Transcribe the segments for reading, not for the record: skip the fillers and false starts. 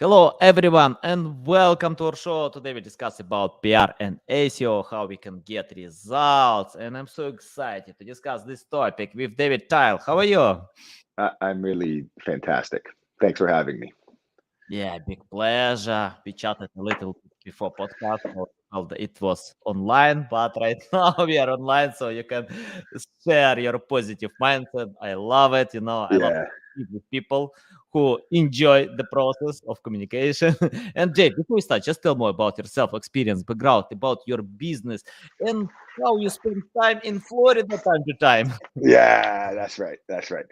Hello everyone and welcome to our show. Today we discuss about PR and SEO, how we can get results. And I'm so excited to discuss this topic with David Tile. How are you? I'm really fantastic. Thanks for having me. Yeah, big pleasure. We chatted a little bit before podcast. It was online, but right now we are online, so you can share your positive mindset. I love it. I love Yeah. to speak with people who enjoy the process of communication. And Jay, before we start, just tell more about yourself, experience, background, about your business, and how you spend time in Florida time to time. Yeah, that's right. That's right.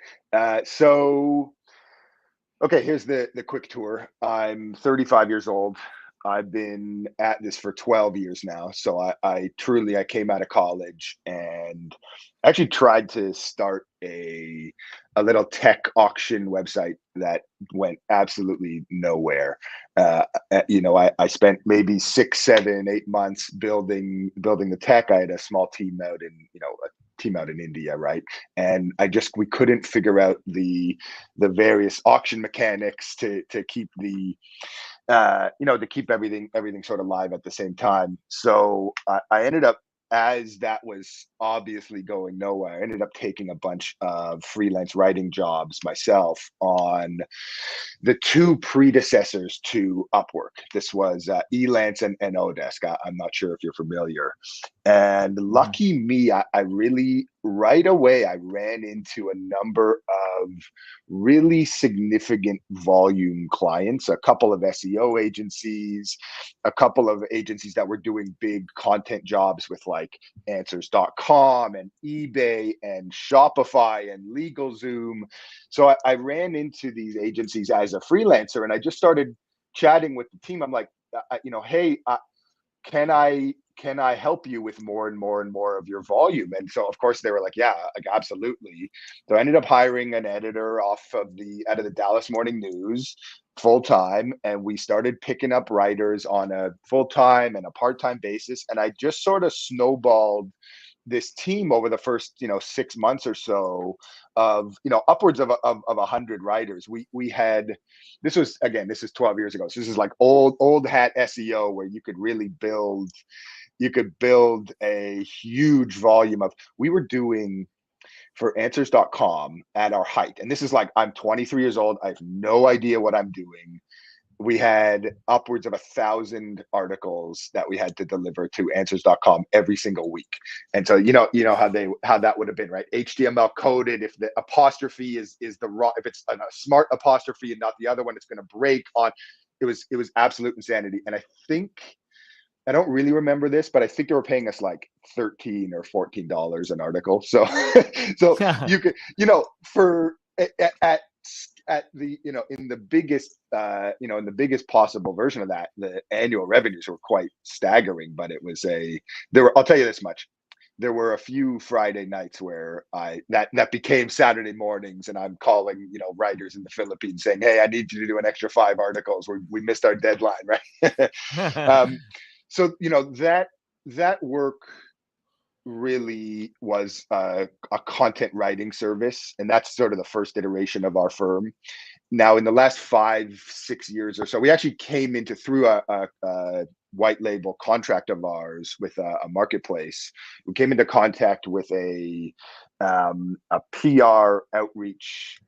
Okay, here's the quick tour. I'm 35 years old. I've been at this for 12 years now. So I came out of college and actually tried to start a little tech auction website that went absolutely nowhere. I spent maybe 6, 7, 8 months building the tech. I had a small team out in India, right? And we couldn't figure out the various auction mechanics to keep to keep everything sort of live at the same time. So I ended up, as that was obviously going nowhere, I ended up taking a bunch of freelance writing jobs myself on the two predecessors to Upwork. This was Elance and Odesk. I'm not sure if you're familiar. And lucky me, I really, right away, I ran into a number of really significant volume clients, a couple of SEO agencies, a couple of agencies that were doing big content jobs with like answers.com and eBay and Shopify and LegalZoom. So I ran into these agencies as a freelancer, and I just started chatting with the team. I'm like, hey, can I help you with more and more and more of your volume? And so of course they were like, yeah, like absolutely. So I ended up hiring an editor out of the Dallas Morning News full time, and we started picking up writers on a full time and a part time basis. And I just sort of snowballed this team over the first 6 months or so of upwards of 100 writers. We had, this is 12 years ago, so this is like old hat SEO, where you could build a huge volume of. We were doing, for answers.com at our height, and this is like, I'm 23 years old, I have no idea what I'm doing. We had upwards of 1,000 articles that we had to deliver to answers.com every single week. And so how that would have been, right? HTML coded. If the apostrophe is the wrong, if it's a smart apostrophe and not the other one, it's going to break on. It was absolute insanity. And I don't really remember this, but I think they were paying us like $13 or $14 an article. So so you could, for at the in the biggest possible version of that, the annual revenues were quite staggering. But I'll tell you this much: there were a few Friday nights where that became Saturday mornings, and I'm calling writers in the Philippines saying, hey, I need you to do an extra 5 articles. We missed our deadline, right? So that work really was a content writing service, and that's sort of the first iteration of our firm. Now, in the last 5, 6 years or so, we actually came into, through a white label contract of ours with a marketplace. We came into contact with a PR outreach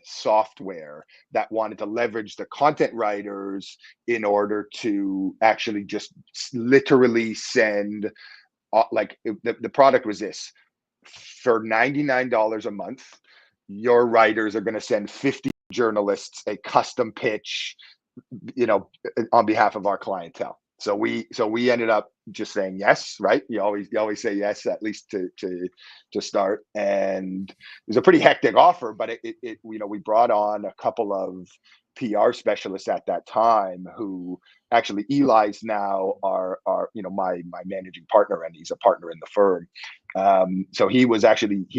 software that wanted to leverage the content writers in order to actually just literally send, the product was this: for $99 a month, your writers are going to send 50 journalists a custom pitch, on behalf of our clientele. So we ended up just saying yes, right? You always say yes, at least to start. And it was a pretty hectic offer, but we brought on a couple of PR specialists at that time, who actually, Eli's now our my managing partner, and he's a partner in the firm. So he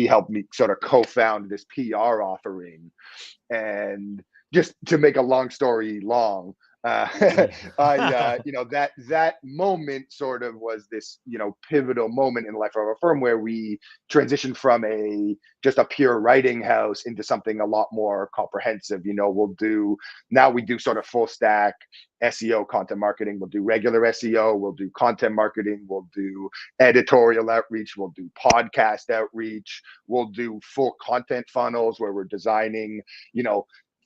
helped me sort of co-found this PR offering. And just to make a long story long, That moment sort of was this, pivotal moment in the life of our firm where we transitioned from just a pure writing house into something a lot more comprehensive. Now we do sort of full stack SEO, content marketing. We'll do regular SEO. We'll do content marketing. We'll do editorial outreach. We'll do podcast outreach. We'll do full content funnels where we're designing,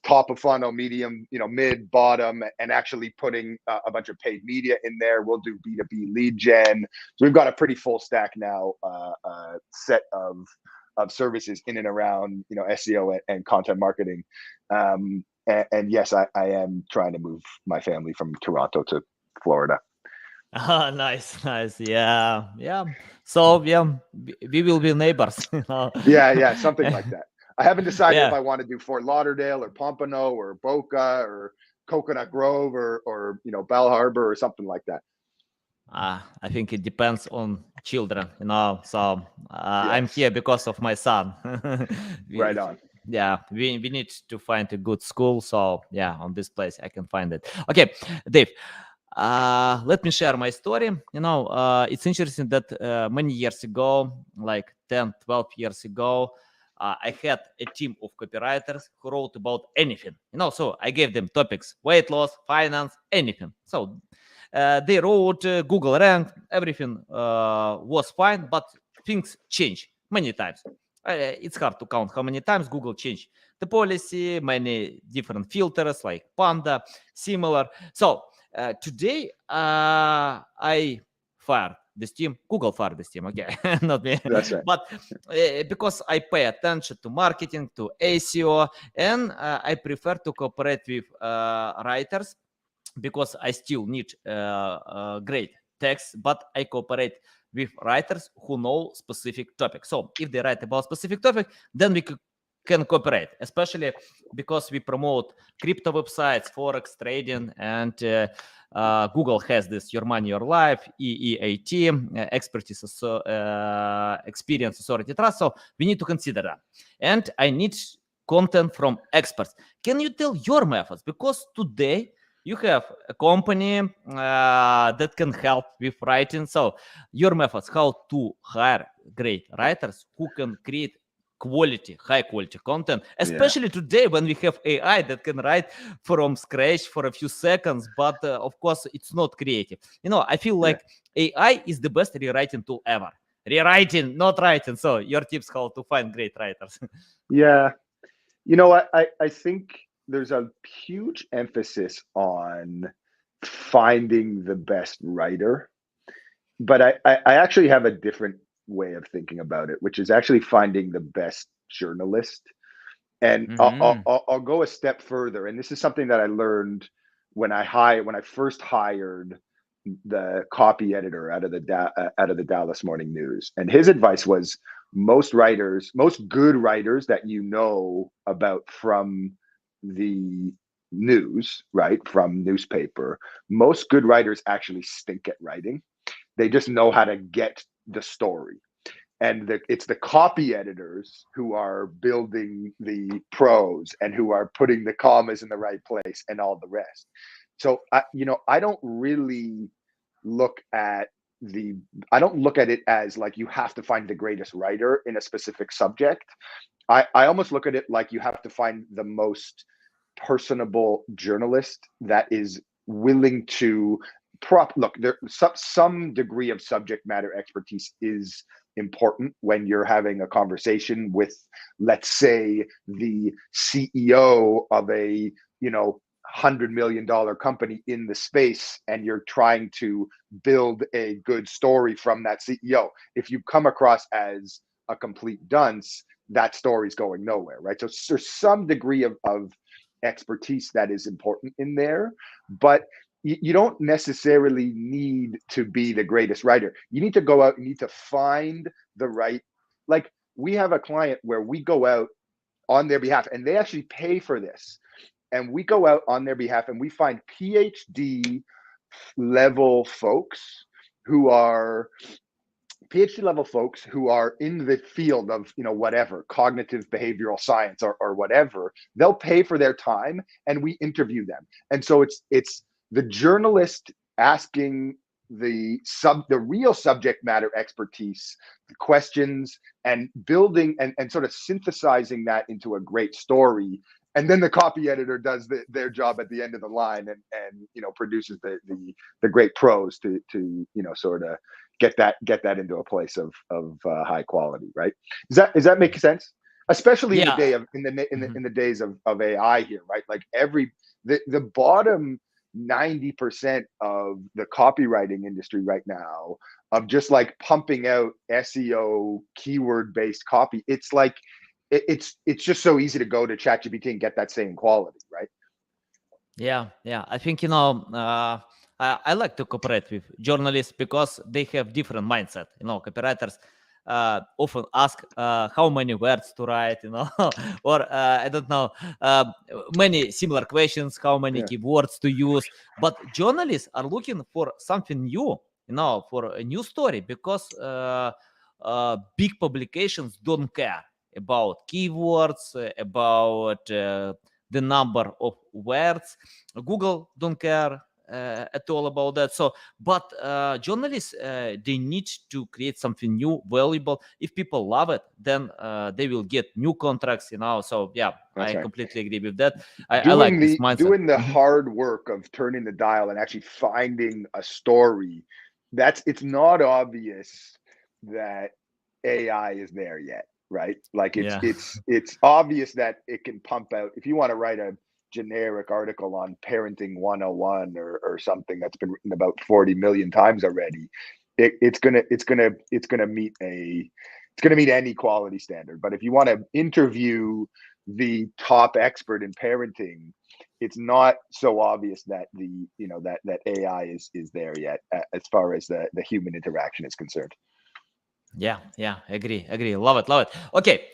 top of funnel, medium, mid, bottom, and actually putting a bunch of paid media in there. We'll do B2B lead gen. So we've got a pretty full stack now, set of services in and around, SEO and content marketing. And yes, I am trying to move my family from Toronto to Florida. Nice. Yeah. So we will be neighbors. Yeah, something like that. I haven't decided if I want to do Fort Lauderdale or Pompano or Boca or Coconut Grove or Bell Harbor or something like that. I think it depends on children, So Yes. I'm here because of my son. Right on. Yeah, we need to find a good school. So yeah, on this place I can find it. Okay, Dave. Let me share my story. It's interesting that many years ago, like 10, 12 years ago, I had a team of copywriters who wrote about anything. So I gave them topics: weight loss, finance, anything. So they wrote, Google ranked, everything was fine, but things change many times. It's hard to count how many times Google changed the policy, many different filters like Panda, similar. So today, I fired this team. Google fired this team. Okay, not me. That's right. But because I pay attention to marketing, to SEO, and I prefer to cooperate with writers because I still need great text, but I cooperate with writers who know specific topics. So if they write about specific topic, then we can cooperate, especially because we promote crypto websites, forex trading, and Google has this Your Money, Your Life, EEAT, expertise, experience, authority, trust. So we need to consider that. And I need content from experts. Can you tell your methods? Because today you have a company that can help with writing. So your methods, how to hire great writers who can create high quality content, especially today when we have AI that can write from scratch for a few seconds, but of course it's not creative. I feel like AI is the best rewriting tool ever. Rewriting, not writing. So your tips how to find great writers. Yeah. I think there's a huge emphasis on finding the best writer, but I actually have a different way of thinking about it, which is actually finding the best journalist. And I'll go a step further. And this is something that I learned when I first hired the copy editor out of the Dallas Morning News. And his advice was most good writers that about from the news, right, from newspaper, most good writers actually stink at writing. They just know how to get the story. And it's the copy editors who are building the prose and who are putting the commas in the right place and all the rest. So I don't really look at it as like you have to find the greatest writer in a specific subject. I almost look at it like you have to find the most personable journalist that is willing to look. There some degree of subject matter expertise is important when you're having a conversation with, let's say, the CEO of a $100 million company in the space, and you're trying to build a good story from that CEO. If you come across as a complete dunce, that story's going nowhere, right? So there's some degree of expertise that is important in there, but you don't necessarily need to be the greatest writer. You need to go out, you need to find the right, like we have a client where we go out on their behalf and they actually pay for this. And we go out on their behalf and we find PhD level folks who are PhD level folks who are in the field of, whatever, cognitive behavioral science or whatever, they'll pay for their time and we interview them. And so it's the journalist asking the real subject matter expertise, the questions, and building and sort of synthesizing that into a great story. And then the copy editor does their job at the end of the line and produces the great prose to sort of get that into a place of high quality, right? Does that make sense? Especially in the day of in the days of AI here, right? Like the bottom 90% of the copywriting industry right now of just like pumping out SEO keyword based copy. It's like it's just so easy to go to ChatGPT and get that same quality, right? Yeah. I think I like to cooperate with journalists because they have different mindset. Copywriters often ask how many words to write, or I don't know, many similar questions, how many keywords to use. But journalists are looking for something new, for a new story, because big publications don't care about keywords, about the number of words. Google don't care at all about that. So, but journalists, they need to create something new, valuable. If people love it, then they will get new contracts. So yeah, That's I right. completely agree with that. I like this mindset. Doing the hard work of turning the dial and actually finding a story. It's not obvious that AI is there yet, right? Like it's obvious that it can pump out. If you want to write a generic article on parenting 101 or something that's been written about 40 million times already, it's gonna meet any quality standard. But if you want to interview the top expert in parenting, it's not so obvious that that AI is there yet as far as the human interaction is concerned. Yeah, agree. Love it. Okay.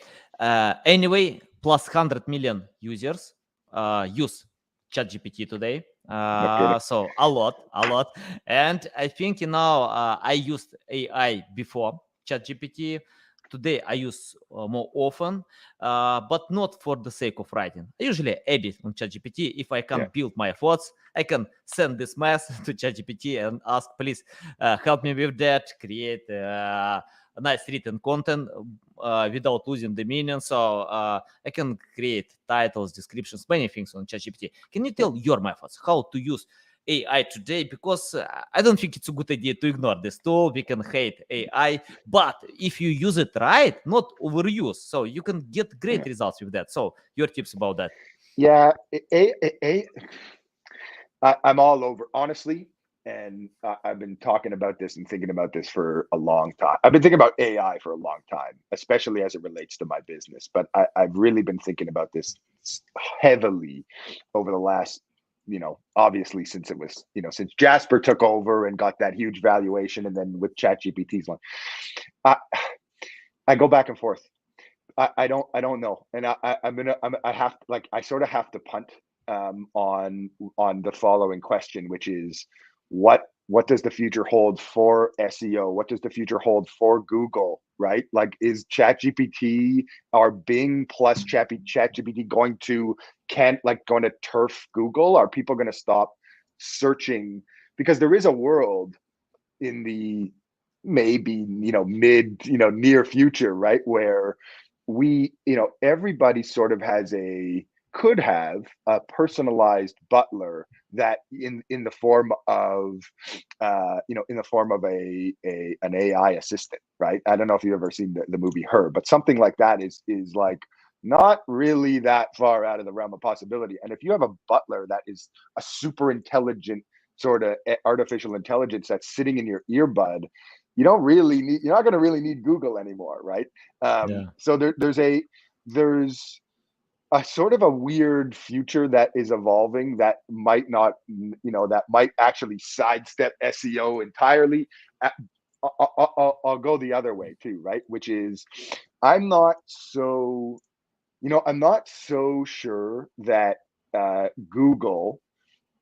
Anyway, plus 100 million users use ChatGPT today. So a lot. And I think I used AI before ChatGPT. Today I use more often, but not for the sake of writing. I usually edit on ChatGPT. If I can't build my thoughts, I can send this mess to ChatGPT and ask, please help me with that, create nice written content without losing the meaning. So I can create titles, descriptions, many things on ChatGPT. Can you tell your methods how to use AI today? Because I don't think it's a good idea to ignore this tool. We can hate AI, but if you use it right, not overuse, so you can get great results with that. So your tips about that? Yeah, I'm all over, honestly. And I've been talking about this and thinking about this for a long time. I've been thinking about AI for a long time, especially as it relates to my business. But I've really been thinking about this heavily over the last, obviously since it was, since Jasper took over and got that huge valuation, and then with ChatGPT's one, I go back and forth. I don't know, and I sort of have to punt on the following question, which is what does the future hold for SEO? What does the future hold for Google? Right? Like, is ChatGPT or Bing plus ChatGPT going to turf Google? Are people going to stop searching? Because there is a world in the maybe near future, right, where everybody sort of could have a personalized butler that in the form of an AI assistant, right? I don't know if you've ever seen the movie Her, but something like that is like not really that far out of the realm of possibility. And if you have a butler that is a super intelligent sort of artificial intelligence that's sitting in your earbud, you're not going to really need Google anymore, right? So there's a sort of a weird future that is evolving that might actually sidestep SEO entirely. I'll go the other way too, right? Which is, I'm not so sure that Google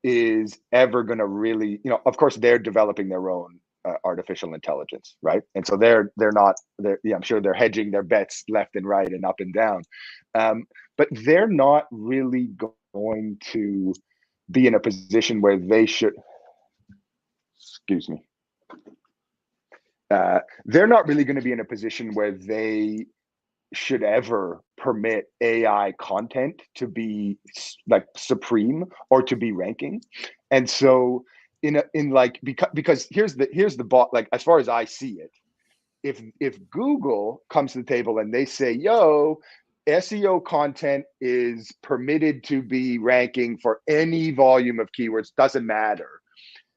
is ever going to really, of course they're developing their own artificial intelligence, right? And so they're not, I'm sure they're hedging their bets left and right and up and down, but they're not really going to be in a position where they should, excuse me, they're not really going to be in a position where they should ever permit AI content to be like supreme or to be ranking. And so because here's the bot, like, as far as I see it, if Google comes to the table and they say, yo, SEO content is permitted to be ranking for any volume of keywords, doesn't matter.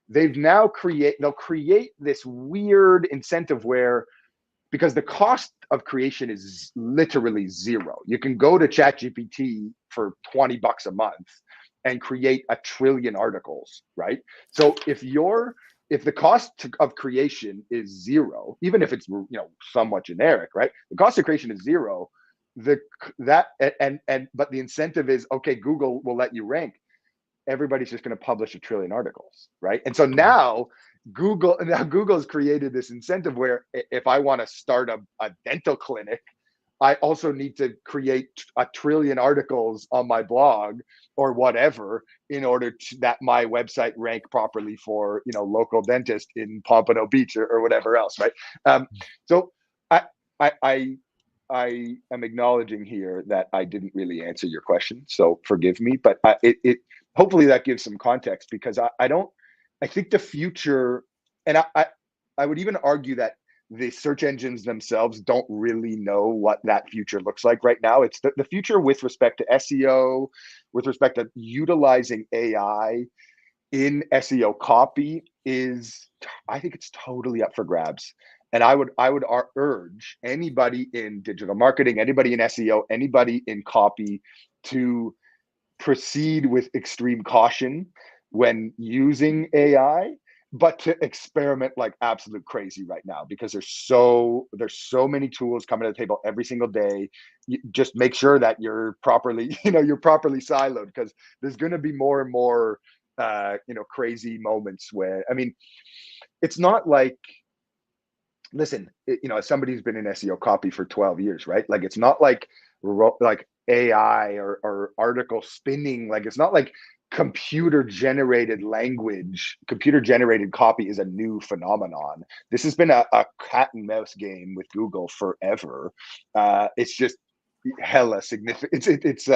They'll create this weird incentive where, because the cost of creation is literally zero. You can go to ChatGPT for $20 a month and create 1 trillion articles, right? So if the cost of creation is zero, even if it's somewhat generic, right? The cost of creation is zero. But the incentive is, okay, Google will let you rank. Everybody's just going to publish 1 trillion articles, right? And so now Google's created this incentive where if I want to start a dental clinic, I also need to create 1 trillion articles on my blog or whatever in order that my website rank properly for local dentist in Pompano Beach or whatever else, right? So I am acknowledging here that I didn't really answer your question, so forgive me, but it hopefully that gives some context, because I think the future, and I would even argue that the search engines themselves don't really know what that future looks like right now. It's the future with respect to SEO, with respect to utilizing AI in SEO copy I think it's totally up for grabs. And I would urge anybody in digital marketing, anybody in SEO, anybody in copy to proceed with extreme caution when using AI, but to experiment like absolute crazy right now, because there's so many tools coming to the table every single day. You just make sure that you're properly, you're properly siloed, because there's going to be more and more, crazy moments where, it's not like, listen, as somebody who's been in SEO copy for 12 years, right? Like, it's not like AI or article spinning. Like, it's not like computer generated copy is a new phenomenon. This has been a cat and mouse game with Google forever. It's just hella significant. It's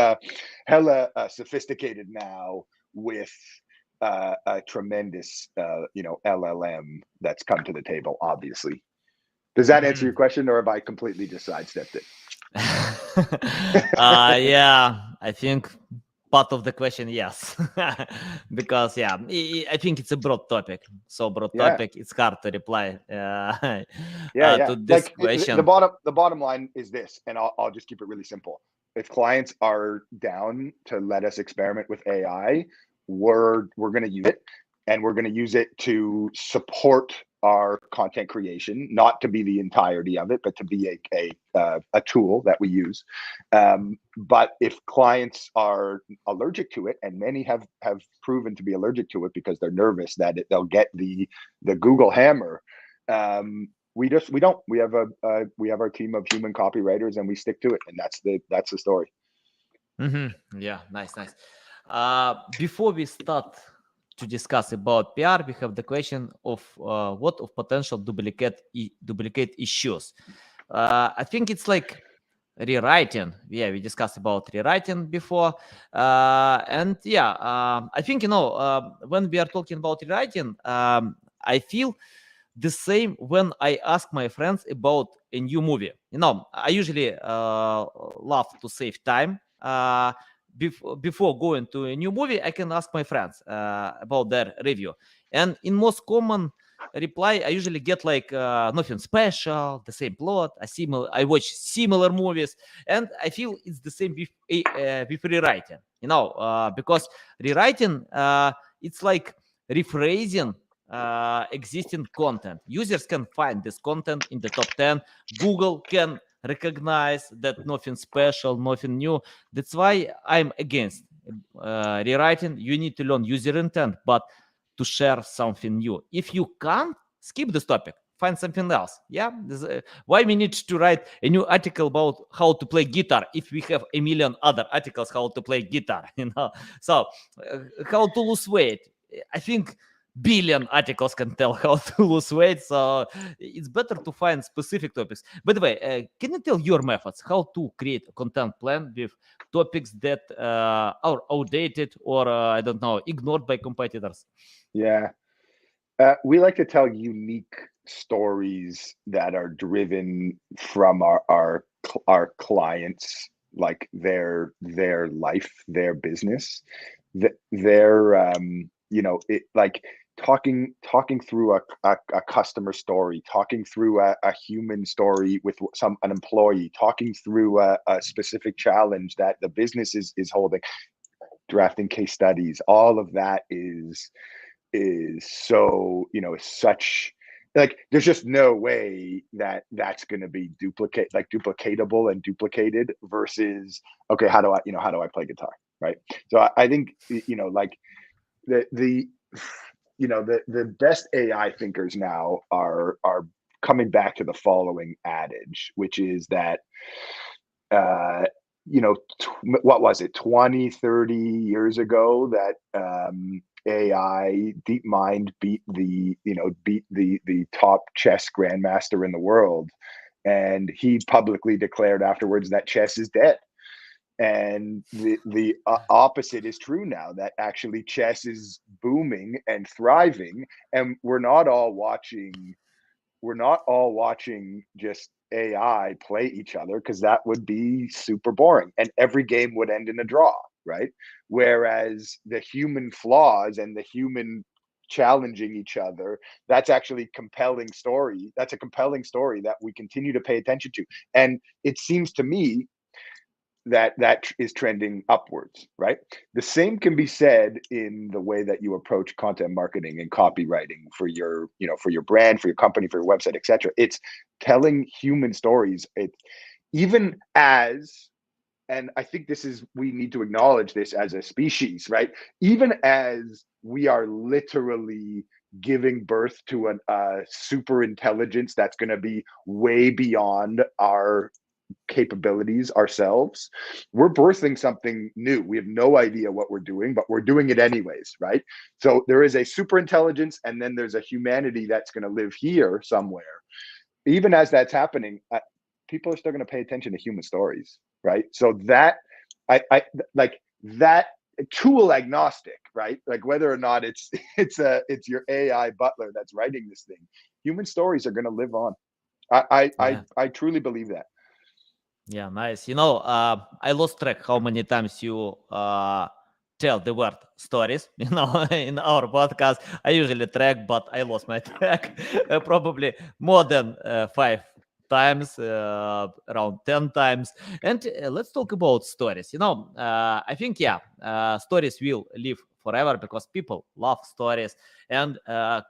hella sophisticated now with a tremendous LLM that's come to the table, obviously. Does that answer your question, or have I completely just sidestepped it? Yeah, I think part of the question, yes. Because I think it's a broad topic. So broad topic, it's hard to reply to this question. The bottom line is this, and I'll just keep it really simple. If clients are down to let us experiment with AI, we're going to use it, and we're going to use it to support our content creation, not to be the entirety of it, but to be a tool that we use. But if clients are allergic to it, and many have proven to be allergic to it because they're nervous that they'll get the Google hammer, we don't. We have our team of human copywriters, and we stick to it, and that's the story. Yeah, nice. Before we start to discuss about PR, we have the question of what of potential duplicate issues. I think it's like rewriting. Yeah, we discussed about rewriting before, and I think when we are talking about rewriting, I feel the same when I ask my friends about a new movie. I usually love to save time. Before going to a new movie, I can ask my friends about their review. And in most common reply, I usually get like nothing special, the same plot, I watch similar movies, and I feel it's the same with rewriting. Because rewriting, it's like rephrasing existing content. Users can find this content in the top 10. Google can recognize that nothing special, nothing new. That's why I'm against rewriting. You need to learn user intent, but to share something new. If you can't skip this topic, find something else. Yeah, why we need to write a new article about how to play guitar if we have a million other articles how to play guitar, So how to lose weight, I think billion articles can tell how to lose weight, so it's better to find specific topics. By the way, can you tell your methods how to create a content plan with topics that are outdated or I don't know, ignored by competitors? Yeah. We like to tell unique stories that are driven from our clients, like their life, their business, their it like talking through a customer story, talking through a human story with an employee, talking through a specific challenge that the business is holding, drafting case studies. All of that is so, is such, like, there's just no way that that's going to be duplicatable and duplicated versus, okay, how do I play guitar, right? So I think, like the best AI thinkers now are coming back to the following adage, which is that what was it, 20, 30 years ago, that AI DeepMind beat the top chess grandmaster in the world, and he publicly declared afterwards that chess is dead. And the opposite is true now, that actually chess is booming and thriving, and we're not all watching just AI play each other, because that would be super boring and every game would end in a draw, right? Whereas the human flaws and the human challenging each other, that's actually compelling story. That's a compelling story that we continue to pay attention to. And it seems to me that is trending upwards, right? The same can be said in the way that you approach content marketing and copywriting for your brand, for your company, for your website, etc. It's telling human stories. Even as, and I think we need to acknowledge this as a species, right? Even as we are literally giving birth to a super intelligence that's going to be way beyond our capabilities ourselves, we're birthing something new. We have no idea what we're doing, but we're doing it anyways, right? So there is a super intelligence, and then there's a humanity that's going to live here somewhere. Even as that's happening, people are still going to pay attention to human stories, right? So that I like that, tool agnostic, right? Like whether or not it's your AI butler that's writing this thing, human stories are going to live on. I truly believe that. Yeah, nice. I lost track how many times you tell the word stories, in our podcast. I usually track, but I lost my track probably more than 5 times, around 10 times. And let's talk about stories. I think, stories will live forever because people love stories, and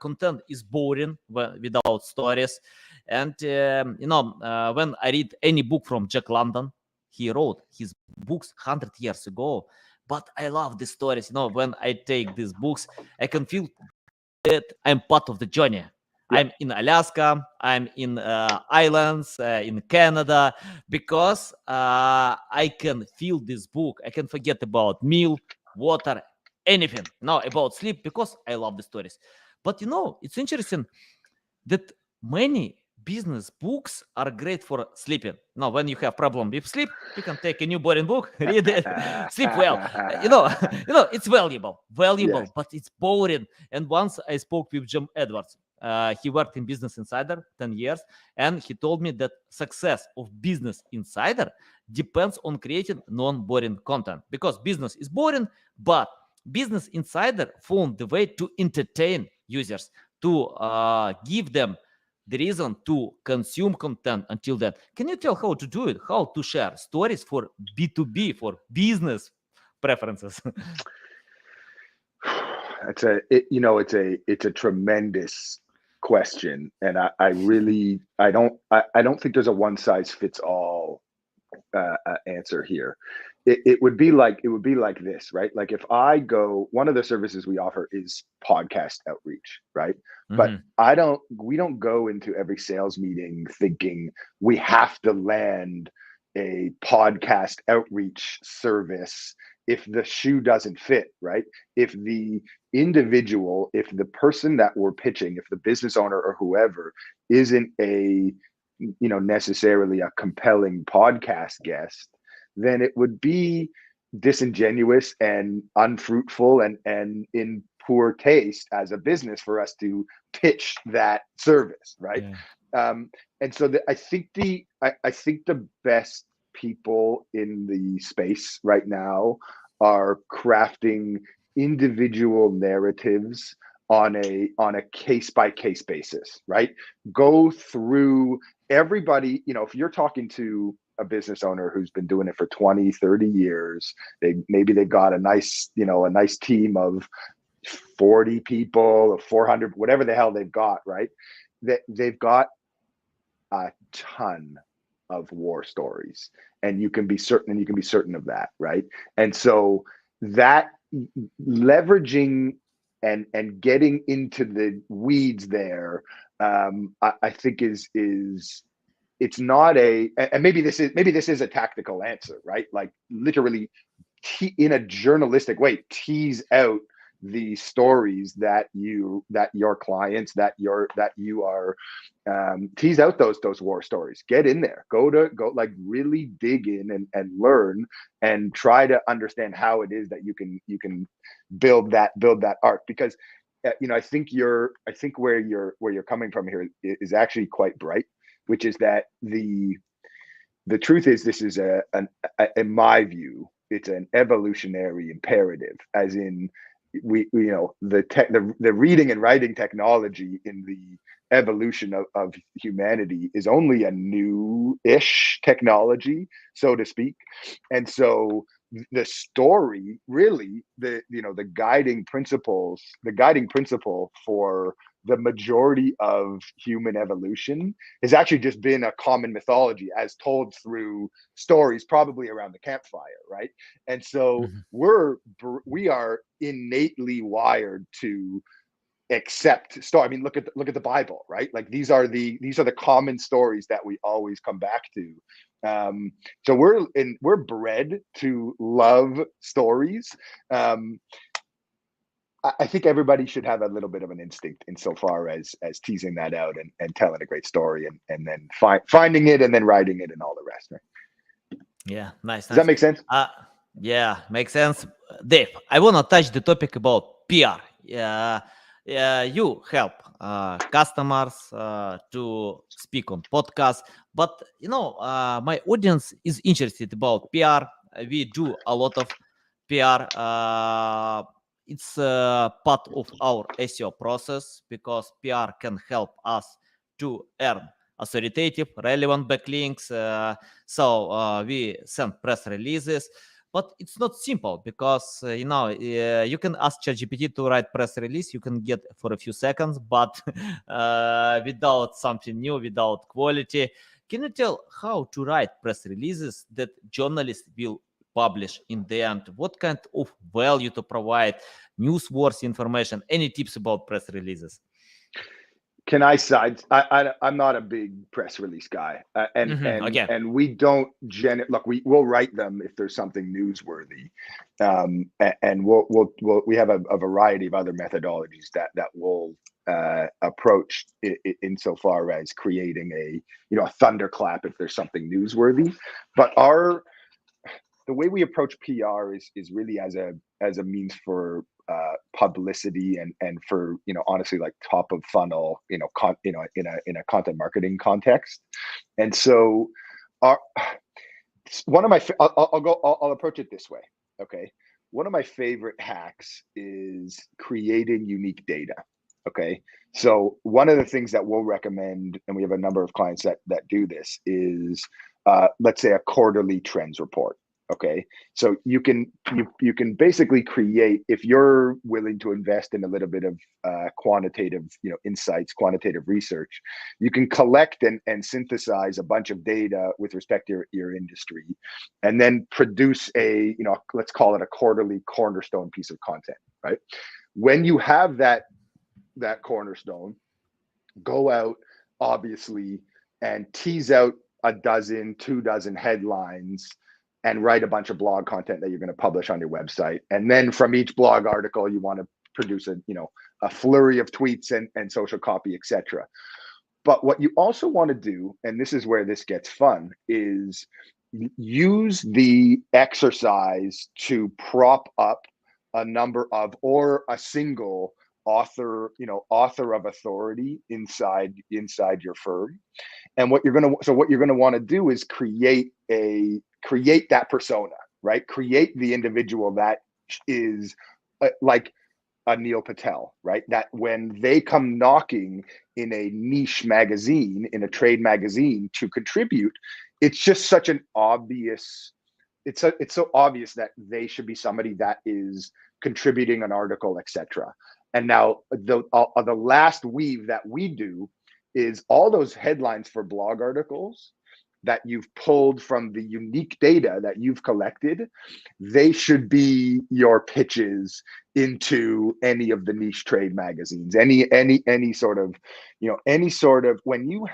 content is boring without stories. And when I read any book from Jack London, he wrote his books 100 years ago, but I love the stories. When I take these books, I can feel that I'm part of the journey. Yeah. I'm in Alaska, I'm in islands, in Canada, because I can feel this book. I can forget about meal, water, anything, about sleep, because I love the stories. But it's interesting that many business books are great for sleeping. Now, when you have problem with sleep, you can take a new boring book, read it, sleep well. It's valuable, Yes. but it's boring. And once I spoke with Jim Edwards. He worked in Business Insider 10 years, and he told me that success of Business Insider depends on creating non-boring content, because business is boring, but Business Insider found the way to entertain users, to give them the reason to consume content until then. Can you tell how to do it? How to share stories for B2B, for business preferences? It's a tremendous question, and I really I don't think there's a one size fits all answer here. it would be like this, right? Like if I go, one of the services we offer is podcast outreach, right? But we don't go into every sales meeting thinking we have to land a podcast outreach service if the shoe doesn't fit, right? If the individual, if the person that we're pitching, if the business owner or whoever isn't a, necessarily a compelling podcast guest, then it would be disingenuous and unfruitful and in poor taste as a business for us to pitch that service, right? And so I think the best people in the space right now are crafting individual narratives on a case by case basis, right? Go through everybody, if you're talking to a business owner who's been doing it for 20, 30 years, they've got a nice team of 40 people or 400, whatever the hell they've got, right? They've got a ton of war stories, and you can be certain of that, right? And so that leveraging and getting into the weeds there, I think is it's not and maybe this is a tactical answer, right? Like literally in a journalistic way, tease out the stories that your clients that you are tease out those war stories. Get in there, go like really dig in and learn and try to understand how it is that you can build that arc. Because I think where you're coming from here is actually quite bright, which is that the truth is, this is in my view, it's an evolutionary imperative, as in the reading and writing technology in the evolution of humanity is only a new-ish technology, so to speak. And so the story, really, the guiding principle for the majority of human evolution has actually just been a common mythology as told through stories, probably around the campfire, right? And so we are innately wired to accept story. I mean, look at the Bible, right? Like these are the common stories that we always come back to. So we're bred to love stories. I think everybody should have a little bit of an instinct insofar as teasing that out and telling a great story and then finding it and then writing it and all the rest, right? Yeah, nice. Does that make sense? Yeah, makes sense. Dave, I want to touch the topic about PR. You help customers to speak on podcasts, but my audience is interested about PR. We do a lot of PR. It's part of our SEO process because PR can help us to earn authoritative, relevant backlinks. So we send press releases. But it's not simple because, you can ask ChatGPT to write press release. You can get for a few seconds, but without something new, without quality. Can you tell how to write press releases that journalists will publish in the end? What kind of value to provide, newsworthy information? Any tips about press releases? Can I side? I'm not a big press release guy, and we don't look. We'll write them if there's something newsworthy, and we have a variety of other methodologies that will approach insofar as creating a thunderclap if there's something newsworthy. But the way we approach PR is really as a means for publicity and for honestly, like top of funnel in a content marketing context. And so one of my I'll approach it this way. Okay, one of my favorite hacks is creating unique data. Okay, so one of the things that we'll recommend, and we have a number of clients that do this, is let's say a quarterly trends report. Okay, so you can basically create, if you're willing to invest in a little bit of quantitative, insights, quantitative research, you can collect and synthesize a bunch of data with respect to your industry, and then produce a, let's call it a quarterly cornerstone piece of content, right? When you have that cornerstone, go out, obviously, and tease out a dozen, 2 dozen headlines and write a bunch of blog content that you're going to publish on your website. And then from each blog article, you want to produce a flurry of tweets and social copy, etc. But what you also want to do, and this is where this gets fun, is use the exercise to prop up a number of, or a single author of authority inside your firm. And what you're going to want to do is create that persona, right? Create the individual that is like a Neil Patel, right? That when they come knocking in a niche magazine, in a trade magazine to contribute, it's just such an obvious, it's so obvious that they should be somebody that is contributing an article, etc. And now the last weave that we do is all those headlines for blog articles that you've pulled from the unique data that you've collected, they should be your pitches into any of the niche trade magazines, any sort of, when you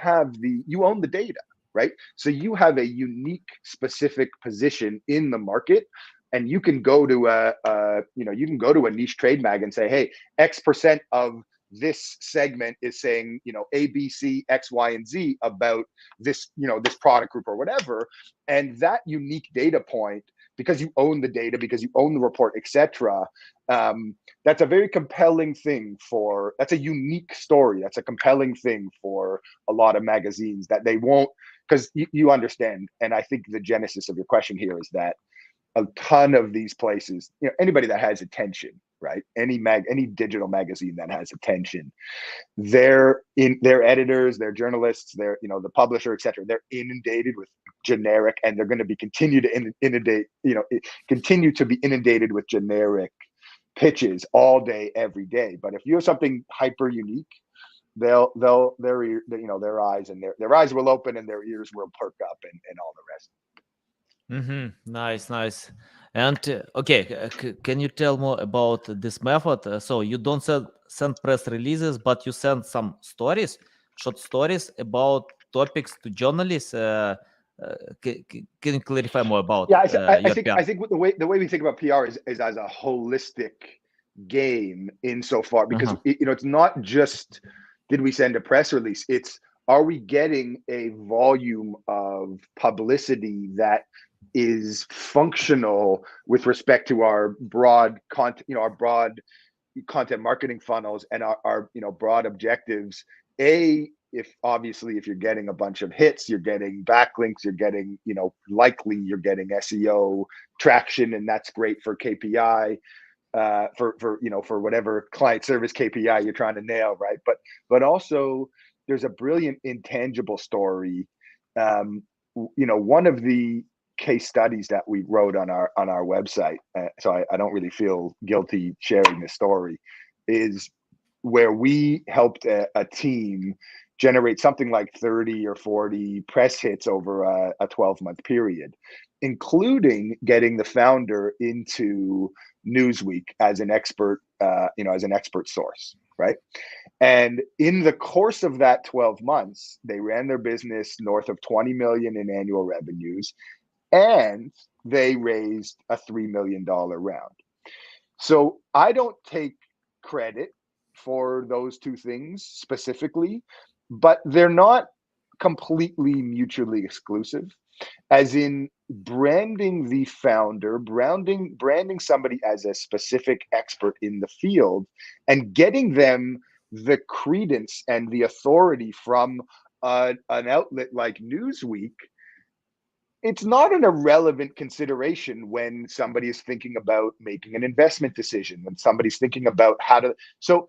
own the data, right? So you have a unique, specific position in the market, and you can go to a niche trade mag and say, hey, X% of this segment is saying, A, B, C, X, Y, and Z about this, this product group or whatever. And that unique data point, because you own the data, because you own the report, etc., that's a very compelling thing that's a unique story. That's a compelling thing for a lot of magazines that they won't, because you understand. And I think the genesis of your question here is that a ton of these places, anybody that has attention, right? Any digital magazine that has attention, their editors, their journalists, their, the publisher, etc., they're inundated with generic, and they're going to be continue to be inundated with generic pitches all day, every day. But if you have something hyper unique, their eyes will open and their ears will perk up and all the rest. Nice. And okay, can you tell more about this method? So you don't send press releases, but you send some short stories about topics to journalists. Can you clarify more about I your think PR? I think the way we think about PR is as a holistic game insofar, because it's not just, did we send a press release? It's, are we getting a volume of publicity that is functional with respect to our broad content, our broad content marketing funnels and our broad objectives. If you're getting a bunch of hits, you're getting backlinks, you're getting, likely you're getting SEO traction, and that's great for KPI, for whatever client service KPI you're trying to nail, right? But also there's a brilliant intangible story. One of the case studies that we wrote on our website, so I don't really feel guilty sharing this story, is where we helped a team generate something like 30 or 40 press hits over a 12-month period, including getting the founder into Newsweek as an expert, source, right? And in the course of that 12 months, they ran their business north of 20 million in annual revenues, and they raised a $3 million round. So I don't take credit for those two things specifically, but they're not completely mutually exclusive. As in, branding the founder, branding somebody as a specific expert in the field, and getting them the credence and the authority from an outlet like Newsweek, it's not an irrelevant consideration when somebody is thinking about making an investment decision, when somebody's thinking about how to. So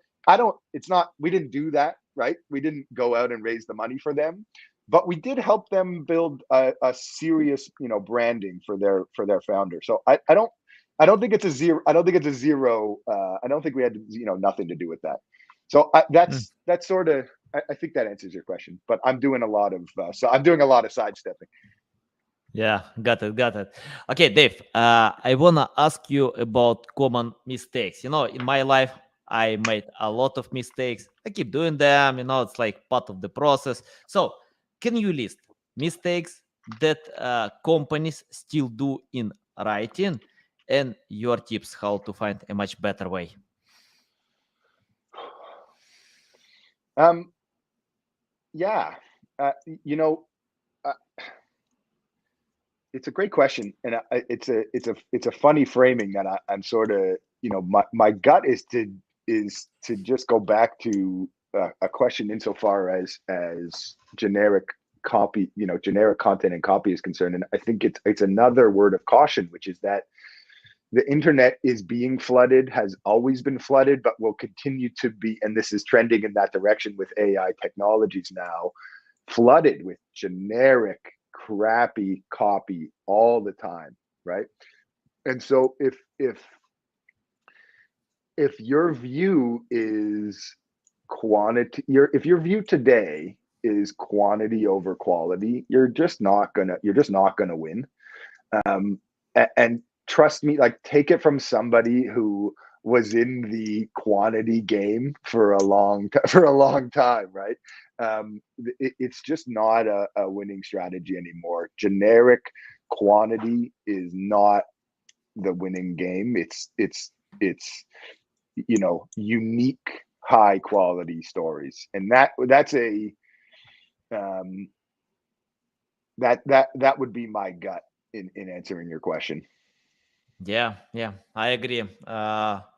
we didn't do that, right? We didn't go out and raise the money for them, but we did help them build a serious, branding for their founder. So I don't think it's a zero. I don't think it's a zero. I don't think we had, nothing to do with that. So that's sort of. I think that answers your question. But I'm doing a lot of sidestepping. Yeah, got it. Okay, Dave, I wanna ask you about common mistakes. In my life, I made a lot of mistakes. I keep doing them. It's like part of the process. So, can you list mistakes that companies still do in writing, and your tips how to find a much better way? Yeah, uh, you know, uh, it's a great question, and it's a funny framing that I'm sort of, my gut is to just go back to a question insofar as generic copy, generic content and copy is concerned, and I think it's another word of caution, which is that the internet is being flooded, has always been flooded, but will continue to be, and this is trending in that direction with AI technologies now, flooded with generic crappy copy all the time, right? And so if your view is if your view today is quantity over quality, you're just not gonna win. And trust me, like, take it from somebody who was in the quantity game for for a long time, right? It's just not a winning strategy anymore. Generic quantity is not the winning game. It's unique high quality stories, and that's a um, that would be my gut in answering your question. Yeah, I agree.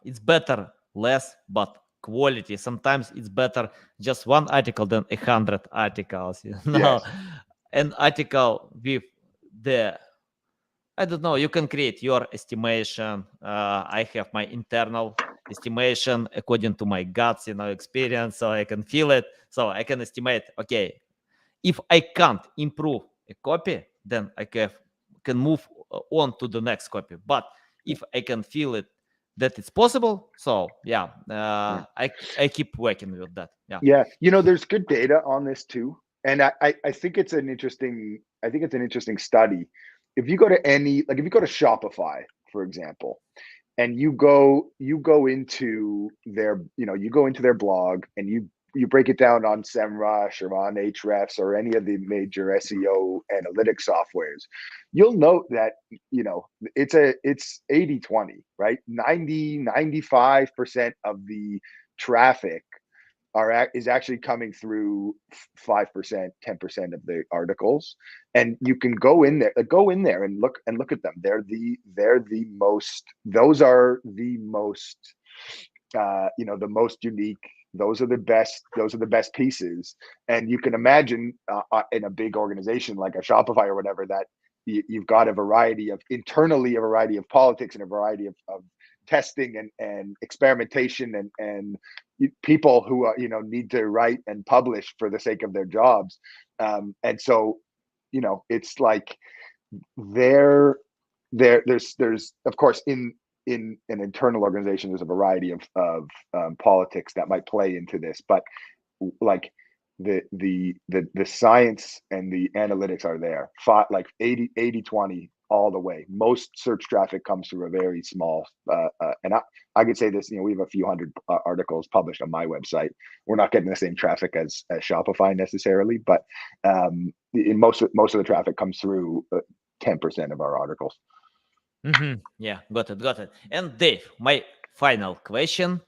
It's better less, but quality. Sometimes it's better just one article than 100 articles. Yes. An article with the I don't know. You can create your estimation. I have my internal estimation according to my guts, experience, so I can feel it. So I can estimate. Okay, if I can't improve a copy, then I can move on to the next copy. But if I can feel it that it's possible, so yeah, Yeah. I keep working with that. Yeah. Yeah, there's good data on this too, and I think it's an interesting study. If you go to if you go to Shopify, for example, and you go into their blog, and you break it down on SEMrush or on Ahrefs or any of the major SEO analytics softwares, you'll note that it's 80/20, right? 95% of the traffic is actually coming through 5%, 10% of the articles, and you can go in there and look at them. They're the most those are the most the most unique. Those are the best pieces, and you can imagine in a big organization like a Shopify or whatever, that you've got internally a variety of politics and a variety of testing and experimentation and people who need to write and publish for the sake of their jobs, and so it's like there there's of course in an internal organization there's a variety of politics that might play into this, but like the science and the analytics are there. Like 80/20 all the way. Most search traffic comes through a very small and I could say this, we have a few hundred articles published on my website. We're not getting the same traffic as Shopify necessarily, but in most of the traffic comes through 10% of our articles. Yeah, got it. And Dave, my final question.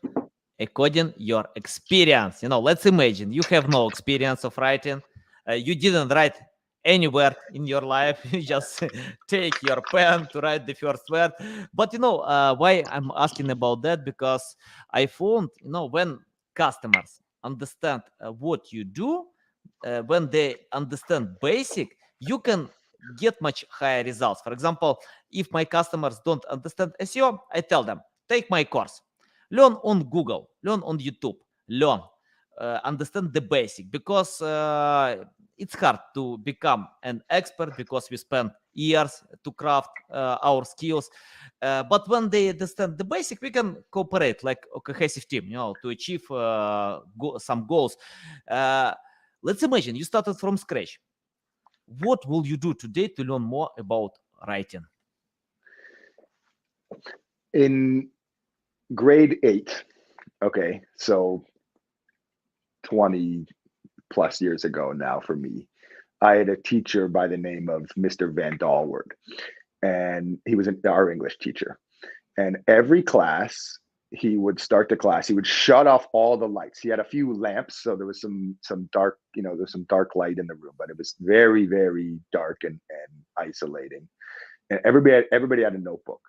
According your experience, let's imagine you have no experience of writing. You didn't write any word in your life. You just take your pen to write the first word. But why I'm asking about that, because I found, when customers understand what you do, when they understand basic, you can get much higher results. For example, if my customers don't understand SEO, I tell them, take my course, learn on Google, learn on YouTube, learn. understand the basic, because it's hard to become an expert because we spend years to craft our skills. But when they understand the basic, we can cooperate like a cohesive team, to achieve some goals. Let's imagine you started from scratch. What will you do today to learn more about writing? In grade 8, okay, so 20 plus years ago now for me, I had a teacher by the name of Mr. Van Dalward, and he was our English teacher. And every class, he would start the class, he would shut off all the lights. He had a few lamps, so there was some dark, there's some dark light in the room, but it was very, very dark and isolating. And everybody had a notebook.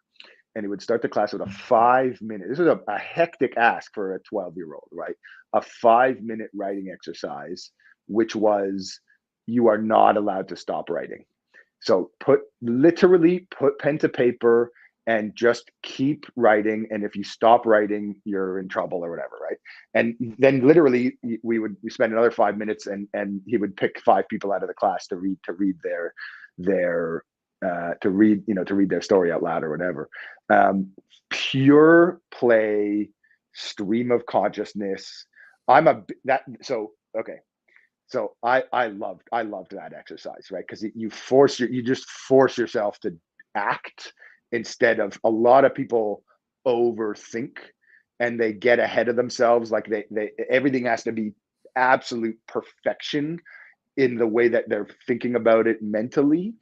And he would start the class with a 5-minute. This was a hectic ask for a 12-year-old, right? A 5-minute writing exercise, which was, you are not allowed to stop writing. So literally put pen to paper and just keep writing. And if you stop writing, you're in trouble or whatever, right? And then literally we spend another 5 minutes, and he would pick 5 people out of the class to read their story out loud or whatever. Pure play, stream of consciousness. So I loved that exercise, right? Because you just force yourself to act, instead of, a lot of people overthink and they get ahead of themselves. Like they everything has to be absolute perfection in the way that they're thinking about it mentally.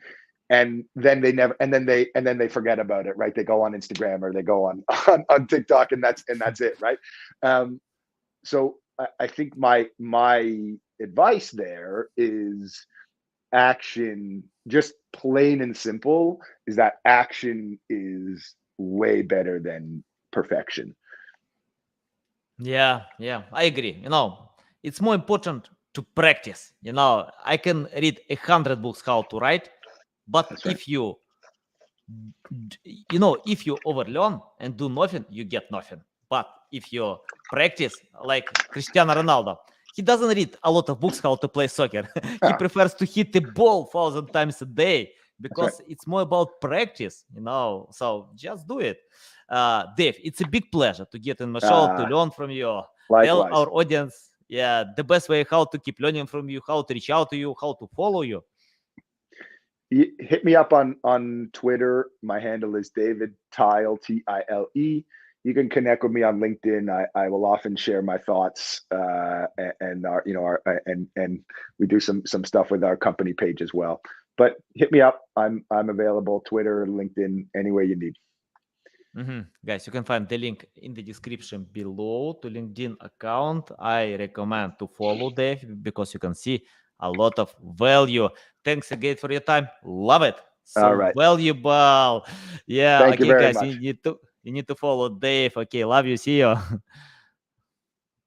And then they forget about it, right? They go on Instagram or they go on TikTok, and that's it, right? So I think my advice there is action. Just plain and simple, is that action is way better than perfection. Yeah, I agree. It's more important to practice. I can read 100 books how to write, but That's right. if you overlearn and do nothing, you get nothing. But if you practice, like Cristiano Ronaldo, he doesn't read a lot of books how to play soccer. He prefers to hit the ball 1,000 times a day, because it's more about practice, So just do it. Dave, it's a big pleasure to get in my show, to learn from you. Likewise. Tell our audience, the best way how to keep learning from you, how to reach out to you, how to follow you. Hit me up on Twitter. My handle is David Tile, Tile. You can connect with me on LinkedIn. I will often share my thoughts, and we do some stuff with our company page as well. But hit me up. I'm available, Twitter, LinkedIn, any way you need. Guys, you can find the link in the description below to LinkedIn account. I recommend to follow Dave, because you can see a lot of value. Thanks again for your time. Love it. So all right. Valuable. Yeah. Thank you very guys, much. You need to follow Dave. Okay. Love you. See you.